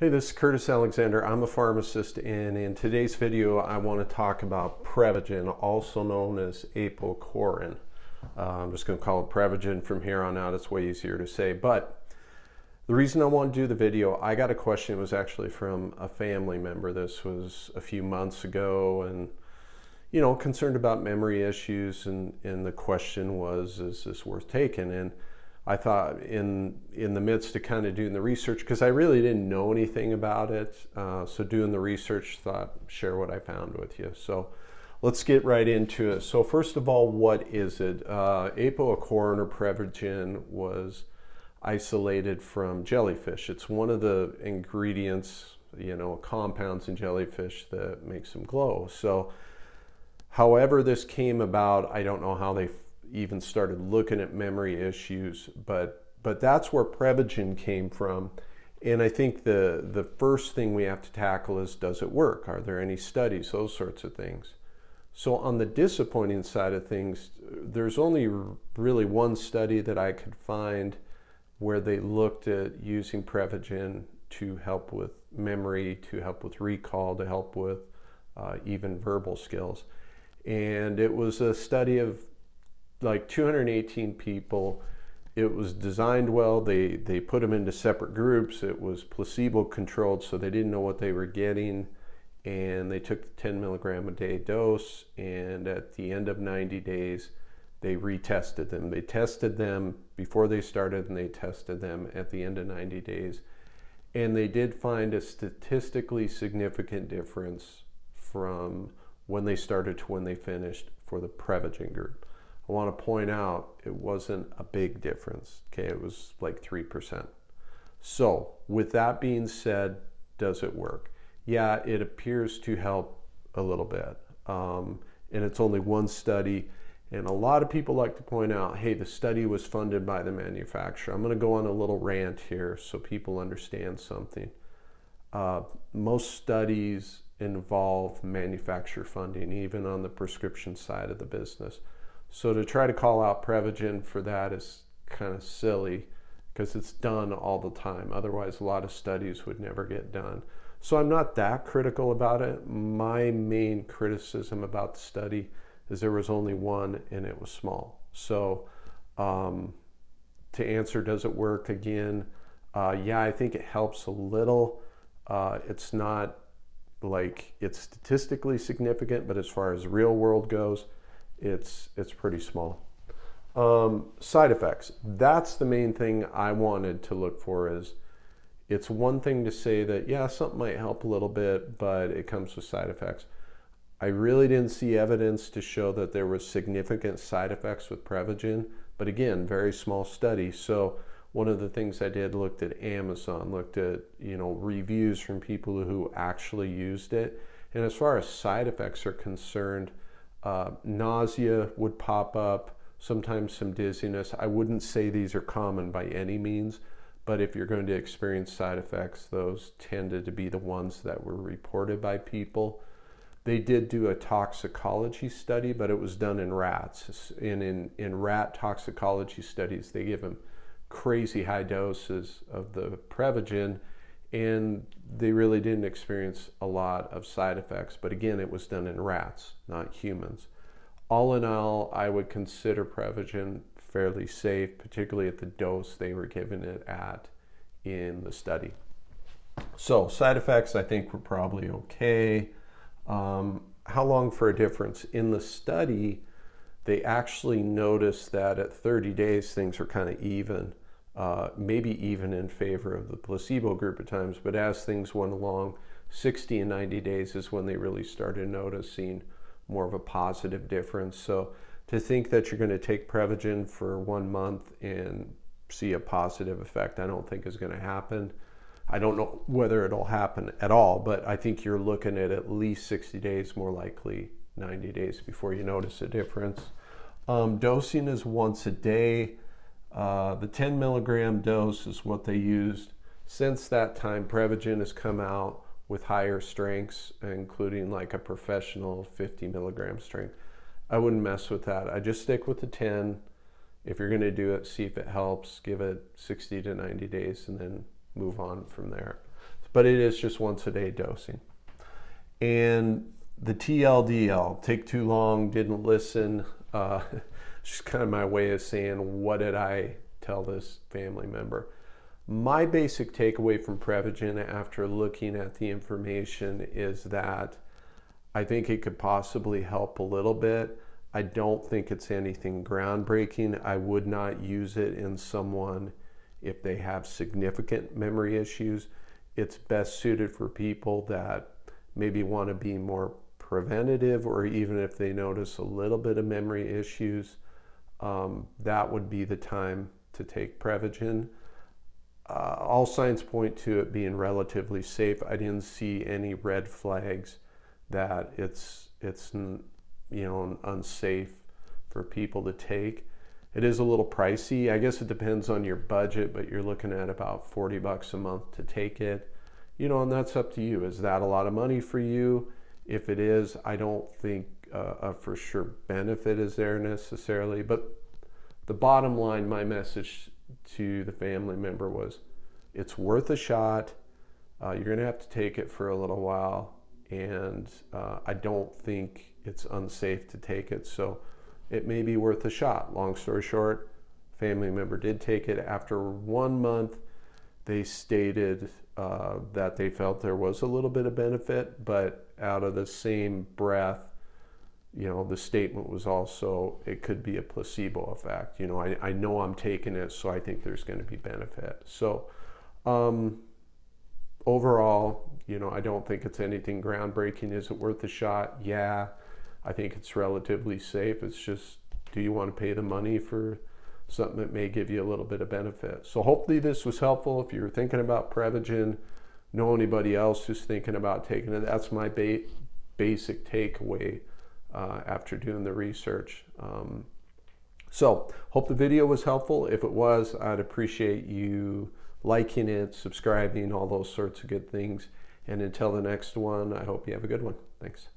Hey, this is Curtis Alexander. I'm a pharmacist, and in today's video, I want to talk about Prevagen, also known as apoquarin. I'm just going to call it Prevagen from here on out. It's way easier to say. But the reason I want to do the video, I got a question. It was actually from a family member. This was a few months ago, and concerned about memory issues, and the question was, is this worth taking? And I thought in the midst of kind of doing the research, because I really didn't know anything about it, so doing the research, thought share what I found with you. So let's get right into it. So first of all, what is it? Apoquarin or Prevagen was isolated from jellyfish. It's one of the ingredients, compounds in jellyfish that makes them glow. So however this came about, I don't know how they even started looking at memory issues, but that's where Prevagen came from. And I think the first thing we have to tackle is, does it work? Are there any studies? Those sorts of things. So on the disappointing side of things, there's only really one study that I could find where they looked at using Prevagen to help with memory, to help with recall, to help with even verbal skills. And it was a study of like 218 people. It was designed well. They put them into separate groups. It was placebo controlled, so they didn't know what they were getting. And they took the 10 milligram a day dose, and at the end of 90 days, they retested them. They tested them before they started, and they tested them at the end of 90 days. And they did find a statistically significant difference from when they started to when they finished for the Prevagen group. I want to point out it wasn't a big difference. Okay, it was like 3%. So with that being said, does it work? Yeah, it appears to help a little bit. And it's only one study. And a lot of people like to point out, hey, the study was funded by the manufacturer. I'm going to go on a little rant here so people understand something. Most studies involve manufacturer funding, even on the prescription side of the business. So to try to call out Prevagen for that is kind of silly, because it's done all the time. Otherwise, a lot of studies would never get done. So I'm not that critical about it. My main criticism about the study is there was only one, and it was small. So to answer, does it work? Again, yeah, I think it helps a little. It's not like it's statistically significant, but as far as real world goes, it's pretty small. Side effects, that's the main thing I wanted to look for. Is it's one thing to say that, yeah, something might help a little bit, but it comes with side effects. I really didn't see evidence to show that there was significant side effects with Prevagen, but again, very small study. So one of the things I did, looked at Amazon, looked at reviews from people who actually used it. And as far as side effects are concerned, nausea would pop up, sometimes some dizziness. I wouldn't say these are common by any means, but if you're going to experience side effects, those tended to be the ones that were reported by people. They did do a toxicology study, but it was done in rats. In rat toxicology studies, they give them crazy high doses of the Prevagen, and they really didn't experience a lot of side effects. But again, it was done in rats, not humans. All in all, I would consider Prevagen fairly safe, particularly at the dose they were giving it at in the study. So side effects, I think, were probably okay. How long for a difference? In the study, they actually noticed that at 30 days, things were kind of even. Maybe even in favor of the placebo group at times, but as things went along, 60 and 90 days is when they really started noticing more of a positive difference. So to think that you're going to take Prevagen for 1 month and see a positive effect, I don't think is going to happen. I don't know whether it'll happen at all, but I think you're looking at least 60 days, more likely 90 days before you notice a difference. Dosing is once a day. The 10 milligram dose is what they used. Since that time, Prevagen has come out with higher strengths, including like a professional 50 milligram strength. I wouldn't mess with that. I just stick with the 10. If you're going to do it, see if it helps. Give it 60 to 90 days and then move on from there. but it is just once a day dosing. And the TLDL, take too long, didn't listen, just kind of my way of saying, what did I tell this family member? My basic takeaway from Prevagen after looking at the information is that I think it could possibly help a little bit. I don't think it's anything groundbreaking. I would not use it in someone if they have significant memory issues. It's best suited for people that maybe want to be more preventative, or even if they notice a little bit of memory issues, that would be the time to take Prevagen. All signs point to it being relatively safe. I didn't see any red flags that it's unsafe for people to take. It is a little pricey. I guess it depends on your budget, but you're looking at about $40 a month to take it. And that's up to you. Is that a lot of money for you? If it is, I don't think a for sure benefit is there necessarily. But the bottom line, my message to the family member was, it's worth a shot. You're going to have to take it for a little while. And I don't think it's unsafe to take it. So it may be worth a shot. Long story short, family member did take it. After 1 month, they stated that they felt there was a little bit of benefit, but out of the same breath, the statement was also, it could be a placebo effect. I know I'm taking it, so I think there's going to be benefit. So overall, I don't think it's anything groundbreaking. Is it worth a shot? Yeah, I think it's relatively safe. It's just, do you want to pay the money for something that may give you a little bit of benefit? So hopefully this was helpful. If you're thinking about Prevagen, know anybody else who's thinking about taking it, that's my basic takeaway after doing the research. So hope the video was helpful. If it was, I'd appreciate you liking it, subscribing, all those sorts of good things. And until the next one, I hope you have a good one. Thanks.